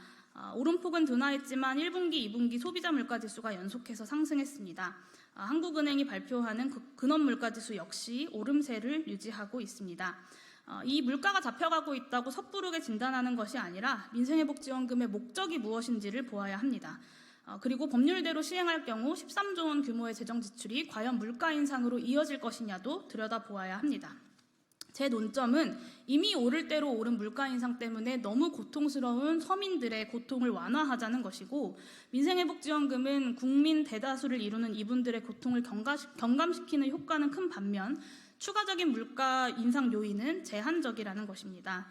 오름폭은 둔화했지만 1분기, 2분기 소비자 물가지수가 연속해서 상승했습니다. 한국은행이 발표하는 근원물가지수 역시 오름세를 유지하고 있습니다. 이 물가가 잡혀가고 있다고 섣부르게 진단하는 것이 아니라 민생회복지원금의 목적이 무엇인지를 보아야 합니다. 그리고 법률대로 시행할 경우 13조 원 규모의 재정 지출이 과연 물가 인상으로 이어질 것이냐도 들여다보아야 합니다. 제 논점은 이미 오를 대로 오른 물가 인상 때문에 너무 고통스러운 서민들의 고통을 완화하자는 것이고, 민생회복지원금은 국민 대다수를 이루는 이분들의 고통을 경감시키는 효과는 큰 반면 추가적인 물가 인상 요인은 제한적이라는 것입니다.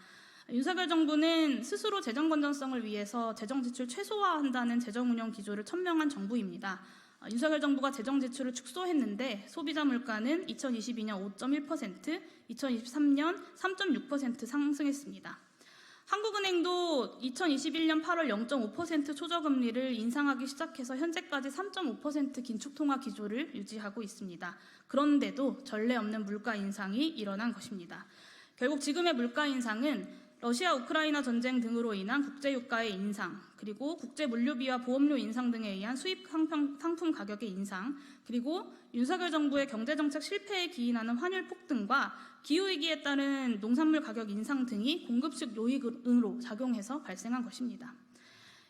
윤석열 정부는 스스로 재정 건전성을 위해서 재정 지출 최소화한다는 재정 운영 기조를 천명한 정부입니다. 윤석열 정부가 재정 지출을 축소했는데 소비자 물가는 2022년 5.1%, 2023년 3.6% 상승했습니다. 한국은행도 2021년 8월 0.5% 초저금리를 인상하기 시작해서 현재까지 3.5% 긴축통화 기조를 유지하고 있습니다. 그런데도 전례 없는 물가 인상이 일어난 것입니다. 결국 지금의 물가 인상은 러시아 우크라이나 전쟁 등으로 인한 국제유가의 인상, 그리고 국제물류비와 보험료 인상 등에 의한 수입 상품 가격의 인상, 그리고 윤석열 정부의 경제정책 실패에 기인하는 환율 폭등과 기후위기에 따른 농산물 가격 인상 등이 공급식 요인으로 작용해서 발생한 것입니다.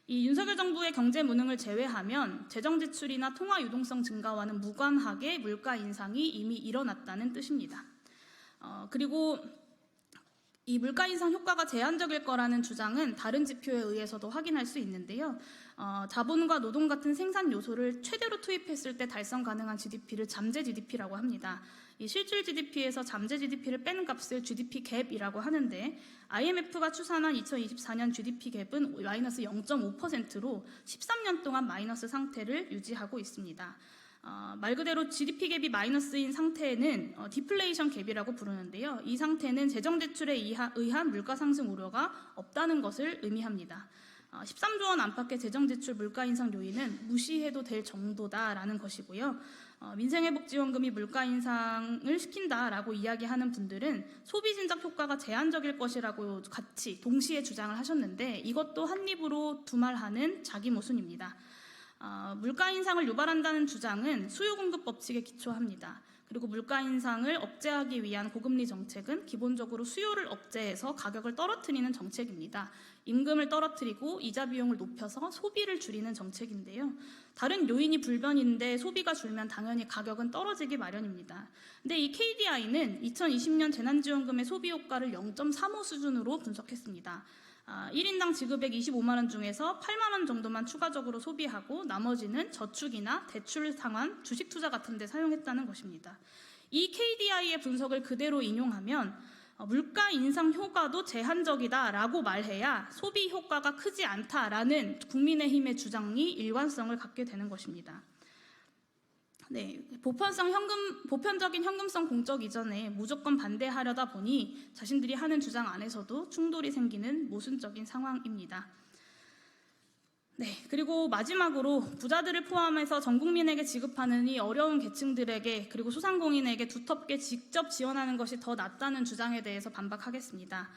이 윤석열 정부의 경제 무능을 제외하면 재정 지출이나 통화 유동성 증가와는 무관하게 물가 인상이 이미 일어났다는 뜻입니다. 그리고 이 물가 인상 효과가 제한적일 거라는 주장은 다른 지표에 의해서도 확인할 수 있는데요. 자본과 노동 같은 생산 요소를 최대로 투입했을 때 달성 가능한 GDP를 잠재 GDP라고 합니다. 이 실질 GDP에서 잠재 GDP를 뺀 값을 GDP 갭이라고 하는데 IMF가 추산한 2024년 GDP 갭은 마이너스 0.5%로 13년 동안 마이너스 상태를 유지하고 있습니다. 말 그대로 GDP 갭이 마이너스인 상태는 디플레이션 갭이라고 부르는데요. 이 상태는 재정 지출에 의한 물가 상승 우려가 없다는 것을 의미합니다. 13조 원 안팎의 재정 지출 물가 인상 요인은 무시해도 될 정도다라는 것이고요. 민생회복지원금이 물가 인상을 시킨다라고 이야기하는 분들은 소비 진작 효과가 제한적일 것이라고 같이 동시에 주장을 하셨는데 이것도 한 입으로 두말하는 자기 모순입니다. 물가 인상을 유발한다는 주장은 수요 공급 법칙에 기초합니다. 그리고 물가 인상을 억제하기 위한 고금리 정책은 기본적으로 수요를 억제해서 가격을 떨어뜨리는 정책입니다. 임금을 떨어뜨리고 이자 비용을 높여서 소비를 줄이는 정책인데요. 다른 요인이 불변인데 소비가 줄면 당연히 가격은 떨어지기 마련입니다. 근데 이 KDI는 2020년 재난지원금의 소비 효과를 0.35 수준으로 분석했습니다. 1인당 지급액 25만 원 중에서 8만 원 정도만 추가적으로 소비하고 나머지는 저축이나 대출 상환, 주식 투자 같은 데 사용했다는 것입니다. 이 KDI의 분석을 그대로 인용하면 물가 인상 효과도 제한적이다라고 말해야 소비 효과가 크지 않다라는 국민의힘의 주장이 일관성을 갖게 되는 것입니다. 네, 보편적인 현금성 공적 이전에 무조건 반대하려다 보니 자신들이 하는 주장 안에서도 충돌이 생기는 모순적인 상황입니다. 네, 그리고 마지막으로 부자들을 포함해서 전 국민에게 지급하는 이 어려운 계층들에게 그리고 소상공인에게 두텁게 직접 지원하는 것이 더 낫다는 주장에 대해서 반박하겠습니다.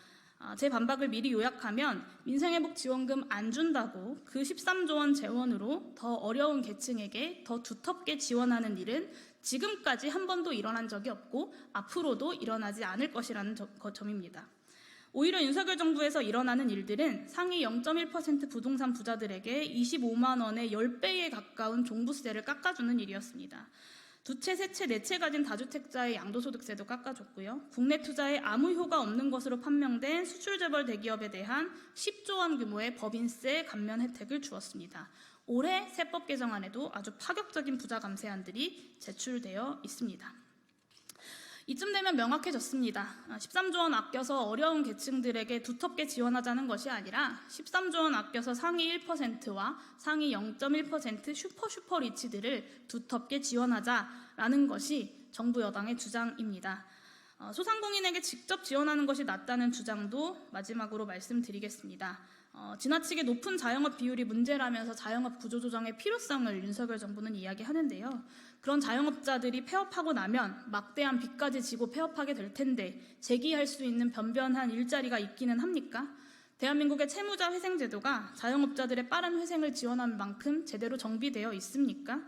제 반박을 미리 요약하면 민생회복지원금 안 준다고 그 13조 원 재원으로 더 어려운 계층에게 더 두텁게 지원하는 일은 지금까지 한 번도 일어난 적이 없고 앞으로도 일어나지 않을 것이라는 점입니다. 오히려 윤석열 정부에서 일어나는 일들은 상위 0.1% 부동산 부자들에게 25만 원의 10배에 가까운 종부세를 깎아주는 일이었습니다. 두 채, 세 채, 네 채 가진 다주택자의 양도소득세도 깎아줬고요. 국내 투자에 아무 효과 없는 것으로 판명된 수출재벌 대기업에 대한 10조 원 규모의 법인세 감면 혜택을 주었습니다. 올해 세법 개정안에도 아주 파격적인 부자 감세안들이 제출되어 있습니다. 이쯤 되면 명확해졌습니다. 13조 원 아껴서 어려운 계층들에게 두텁게 지원하자는 것이 아니라 13조 원 아껴서 상위 1%와 상위 0.1% 슈퍼 리치들을 두텁게 지원하자라는 것이 정부 여당의 주장입니다. 소상공인에게 직접 지원하는 것이 낫다는 주장도 마지막으로 말씀드리겠습니다. 지나치게 높은 자영업 비율이 문제라면서 자영업 구조조정의 필요성을 윤석열 정부는 이야기하는데요. 그런 자영업자들이 폐업하고 나면 막대한 빚까지 지고 폐업하게 될 텐데 재기할 수 있는 변변한 일자리가 있기는 합니까? 대한민국의 채무자 회생제도가 자영업자들의 빠른 회생을 지원하는 만큼 제대로 정비되어 있습니까?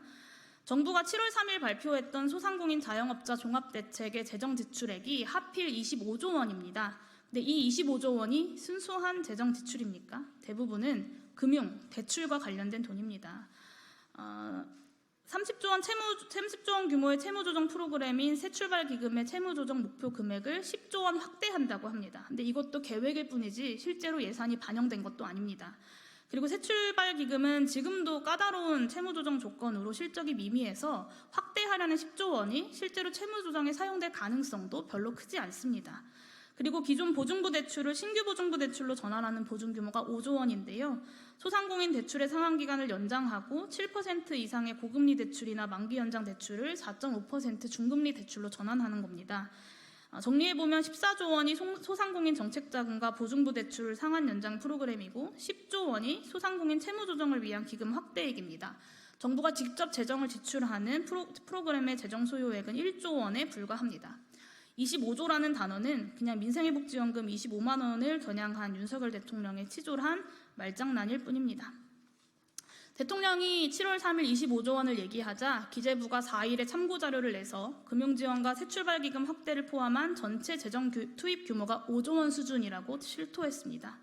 정부가 7월 3일 발표했던 소상공인 자영업자 종합대책의 재정 지출액이 하필 25조 원입니다. 근데 이 25조 원이 순수한 재정 지출입니까? 대부분은 금융, 대출과 관련된 돈입니다. 30조 원 규모의 채무조정 프로그램인 새출발기금의 채무조정 목표 금액을 10조 원 확대한다고 합니다. 근데 이것도 계획일 뿐이지 실제로 예산이 반영된 것도 아닙니다. 그리고 새출발기금은 지금도 까다로운 채무조정 조건으로 실적이 미미해서 확대하려는 10조 원이 실제로 채무조정에 사용될 가능성도 별로 크지 않습니다. 그리고 기존 보증부 대출을 신규 보증부 대출로 전환하는 보증 규모가 5조 원인데요. 소상공인 대출의 상환기간을 연장하고 7% 이상의 고금리 대출이나 만기 연장 대출을 4.5% 중금리 대출로 전환하는 겁니다. 정리해보면 14조 원이 소상공인 정책자금과 보증부 대출 상환 연장 프로그램이고 10조 원이 소상공인 채무조정을 위한 기금 확대액입니다. 정부가 직접 재정을 지출하는 프로그램의 재정 소요액은 1조 원에 불과합니다. 25조라는 단어는 그냥 민생회복지원금 25만 원을 겨냥한 윤석열 대통령의 치졸한 말장난일 뿐입니다. 대통령이 7월 3일 25조 원을 얘기하자 기재부가 4일에 참고자료를 내서 금융지원과 새출발기금 확대를 포함한 전체 재정 투입 규모가 5조 원 수준이라고 실토했습니다.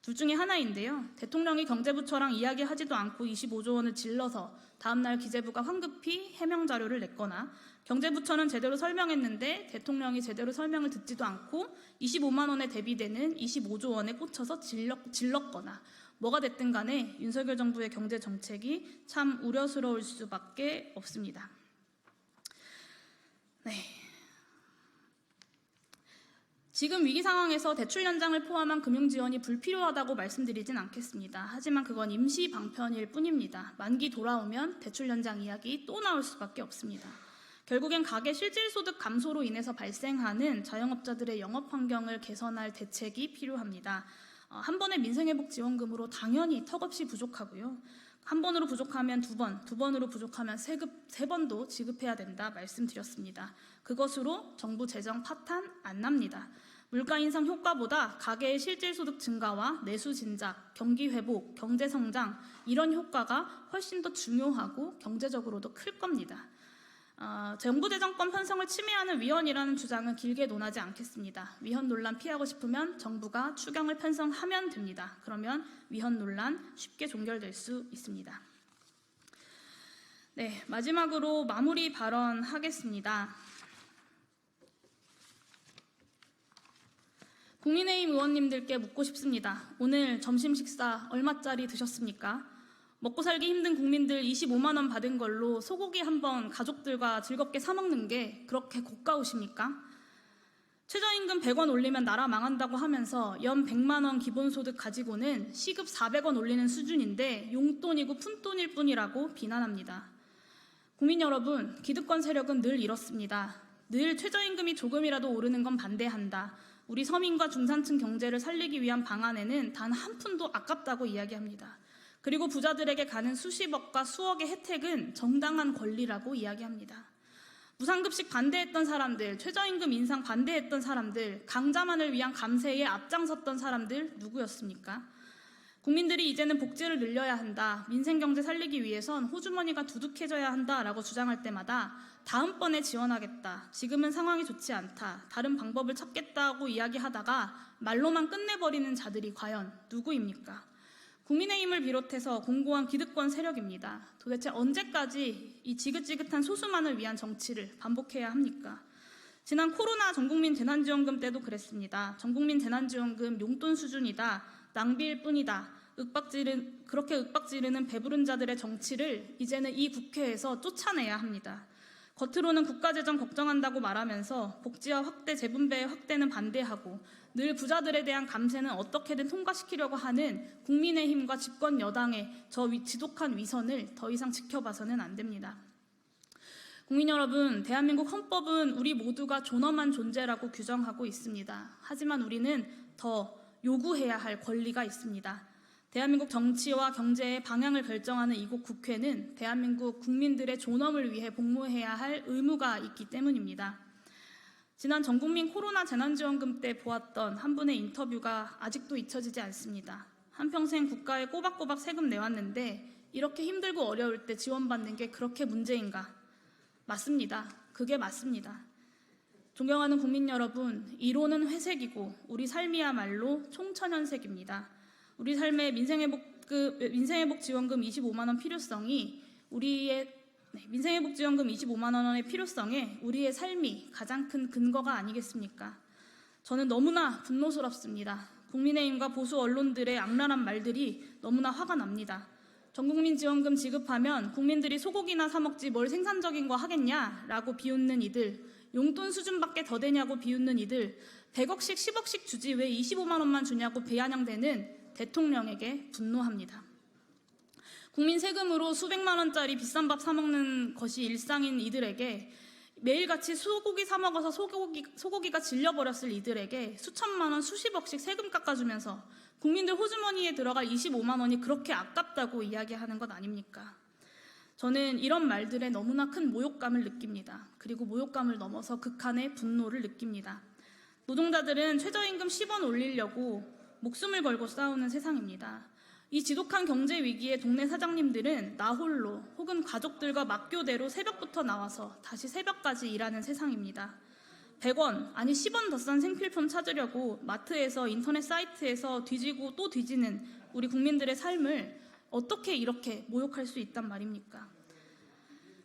둘 중에 하나인데요. 대통령이 경제부처랑 이야기하지도 않고 25조 원을 질러서 다음날 기재부가 황급히 해명 자료를 냈거나 경제부처는 제대로 설명했는데 대통령이 제대로 설명을 듣지도 않고 25만 원에 대비되는 25조 원에 꽂혀서 질렀거나 뭐가 됐든 간에 윤석열 정부의 경제 정책이 참 우려스러울 수밖에 없습니다. 네. 지금 위기 상황에서 대출 연장을 포함한 금융 지원이 불필요하다고 말씀드리진 않겠습니다. 하지만 그건 임시 방편일 뿐입니다. 만기 돌아오면 대출 연장 이야기 또 나올 수밖에 없습니다. 결국엔 가계 실질소득 감소로 인해서 발생하는 자영업자들의 영업 환경을 개선할 대책이 필요합니다. 한 번의 민생회복 지원금으로 당연히 턱없이 부족하고요. 한 번으로 부족하면 두 번, 두 번으로 부족하면 세 번도 지급해야 된다 말씀드렸습니다. 그것으로 정부 재정 파탄 안 납니다. 물가 인상 효과보다 가계의 실질소득 증가와 내수 진작, 경기 회복, 경제 성장 이런 효과가 훨씬 더 중요하고 경제적으로도 클 겁니다. 정부 재정권 편성을 침해하는 위헌이라는 주장은 길게 논하지 않겠습니다. 위헌 논란 피하고 싶으면 정부가 추경을 편성하면 됩니다. 그러면 위헌 논란 쉽게 종결될 수 있습니다. 네, 마지막으로 마무리 발언하겠습니다. 국민의힘 의원님들께 묻고 싶습니다. 오늘 점심 식사 얼마짜리 드셨습니까? 먹고 살기 힘든 국민들 25만 원 받은 걸로 소고기 한번 가족들과 즐겁게 사 먹는 게 그렇게 고가우십니까? 최저임금 100원 올리면 나라 망한다고 하면서 연 100만 원 기본소득 가지고는 시급 400원 올리는 수준인데 용돈이고 푼돈일 뿐이라고 비난합니다. 국민 여러분, 기득권 세력은 늘 이렇습니다. 늘 최저임금이 조금이라도 오르는 건 반대한다. 우리 서민과 중산층 경제를 살리기 위한 방안에는 단 한 푼도 아깝다고 이야기합니다. 그리고 부자들에게 가는 수십억과 수억의 혜택은 정당한 권리라고 이야기합니다. 무상급식 반대했던 사람들, 최저임금 인상 반대했던 사람들, 강자만을 위한 감세에 앞장섰던 사람들 누구였습니까? 국민들이 이제는 복지를 늘려야 한다, 민생경제 살리기 위해선 호주머니가 두둑해져야 한다라고 주장할 때마다 다음번에 지원하겠다, 지금은 상황이 좋지 않다, 다른 방법을 찾겠다고 이야기하다가 말로만 끝내버리는 자들이 과연 누구입니까? 국민의힘을 비롯해서 공고한 기득권 세력입니다. 도대체 언제까지 이 지긋지긋한 소수만을 위한 정치를 반복해야 합니까? 지난 코로나 전국민 재난지원금 때도 그랬습니다. 전국민 재난지원금 용돈 수준이다, 낭비일 뿐이다, 그렇게 윽박지르는 배부른 자들의 정치를 이제는 이 국회에서 쫓아내야 합니다. 겉으로는 국가재정 걱정한다고 말하면서 복지와 확대, 재분배의 확대는 반대하고 늘 부자들에 대한 감세는 어떻게든 통과시키려고 하는 국민의힘과 집권 여당의 저 지독한 위선을 더 이상 지켜봐서는 안 됩니다. 국민 여러분, 대한민국 헌법은 우리 모두가 존엄한 존재라고 규정하고 있습니다. 하지만 우리는 더 요구해야 할 권리가 있습니다. 대한민국 정치와 경제의 방향을 결정하는 이곳 국회는 대한민국 국민들의 존엄을 위해 복무해야 할 의무가 있기 때문입니다. 지난 전국민 코로나 재난지원금 때 보았던 한 분의 인터뷰가 아직도 잊혀지지 않습니다. 한평생 국가에 꼬박꼬박 세금 내왔는데 이렇게 힘들고 어려울 때 지원받는 게 그렇게 문제인가? 맞습니다. 그게 맞습니다. 존경하는 국민 여러분, 이론은 회색이고 우리 삶이야말로 총천연색입니다. 우리 삶의 민생회복 지원금 25만 원 필요성이 민생회복 지원금 25만 원의 필요성에 우리의 삶이 가장 큰 근거가 아니겠습니까? 저는 너무나 분노스럽습니다. 국민의힘과 보수 언론들의 악랄한 말들이 너무나 화가 납니다. 전국민 지원금 지급하면 국민들이 소고기나 사 먹지 뭘 생산적인 거 하겠냐라고 비웃는 이들, 용돈 수준밖에 더 되냐고 비웃는 이들, 100억씩 10억씩 주지 왜 25만 원만 주냐고 배한양대는 대통령에게 분노합니다. 국민 세금으로 수백만 원짜리 비싼 밥 사 먹는 것이 일상인 이들에게, 매일같이 소고기 사 먹어서 소고기가 질려버렸을 이들에게 수천만 원, 수십억씩 세금 깎아주면서 국민들 호주머니에 들어갈 25만 원이 그렇게 아깝다고 이야기하는 것 아닙니까? 저는 이런 말들에 너무나 큰 모욕감을 느낍니다. 그리고 모욕감을 넘어서 극한의 분노를 느낍니다. 노동자들은 최저임금 10원 올리려고 목숨을 걸고 싸우는 세상입니다. 이 지독한 경제 위기에 동네 사장님들은 나 홀로 혹은 가족들과 맞교대로 새벽부터 나와서 다시 새벽까지 일하는 세상입니다. 100원, 아니 10원 더 싼 생필품 찾으려고 마트에서 인터넷 사이트에서 뒤지고 또 뒤지는 우리 국민들의 삶을 어떻게 이렇게 모욕할 수 있단 말입니까?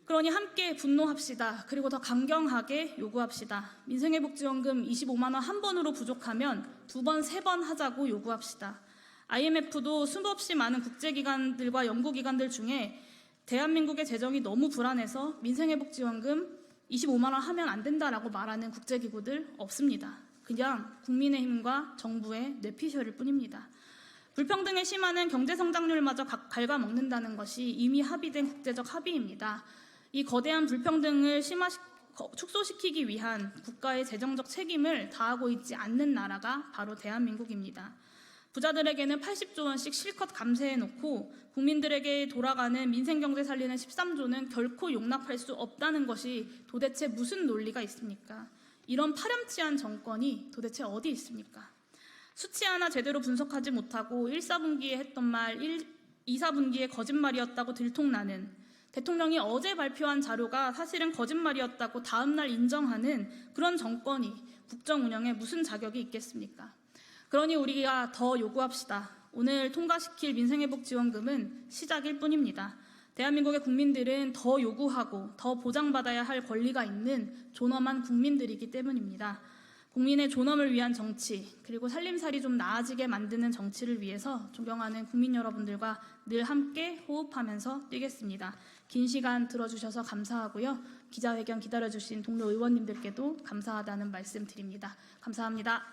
그러니 함께 분노합시다. 그리고 더 강경하게 요구합시다. 민생회복지원금 25만 원 한 번으로 부족하면 2번, 3번 하자고 요구합시다. IMF도 수없이 많은 국제기관들과 연구기관들 중에 대한민국의 재정이 너무 불안해서 민생회복지원금 25만 원 하면 안 된다라고 말하는 국제기구들 없습니다. 그냥 국민의힘과 정부의 뇌피셜일 뿐입니다. 불평등에 심화는 경제성장률마저 갉아먹는다는 것이 이미 합의된 국제적 합의입니다. 이 거대한 불평등을 축소시키기 위한 국가의 재정적 책임을 다하고 있지 않는 나라가 바로 대한민국입니다. 부자들에게는 80조 원씩 실컷 감세해놓고 국민들에게 돌아가는 민생경제 살리는 13조는 결코 용납할 수 없다는 것이 도대체 무슨 논리가 있습니까? 이런 파렴치한 정권이 도대체 어디 있습니까? 수치 하나 제대로 분석하지 못하고 1, 4분기에 했던 말 2, 4분기에 거짓말이었다고 들통나는 대통령이 어제 발표한 자료가 사실은 거짓말이었다고 다음날 인정하는 그런 정권이 국정 운영에 무슨 자격이 있겠습니까? 그러니 우리가 더 요구합시다. 오늘 통과시킬 민생회복지원금은 시작일 뿐입니다. 대한민국의 국민들은 더 요구하고 더 보장받아야 할 권리가 있는 존엄한 국민들이기 때문입니다. 국민의 존엄을 위한 정치, 그리고 살림살이 좀 나아지게 만드는 정치를 위해서 존경하는 국민 여러분들과 늘 함께 호흡하면서 뛰겠습니다. 긴 시간 들어주셔서 감사하고요. 기자회견 기다려주신 동료 의원님들께도 감사하다는 말씀 드립니다. 감사합니다.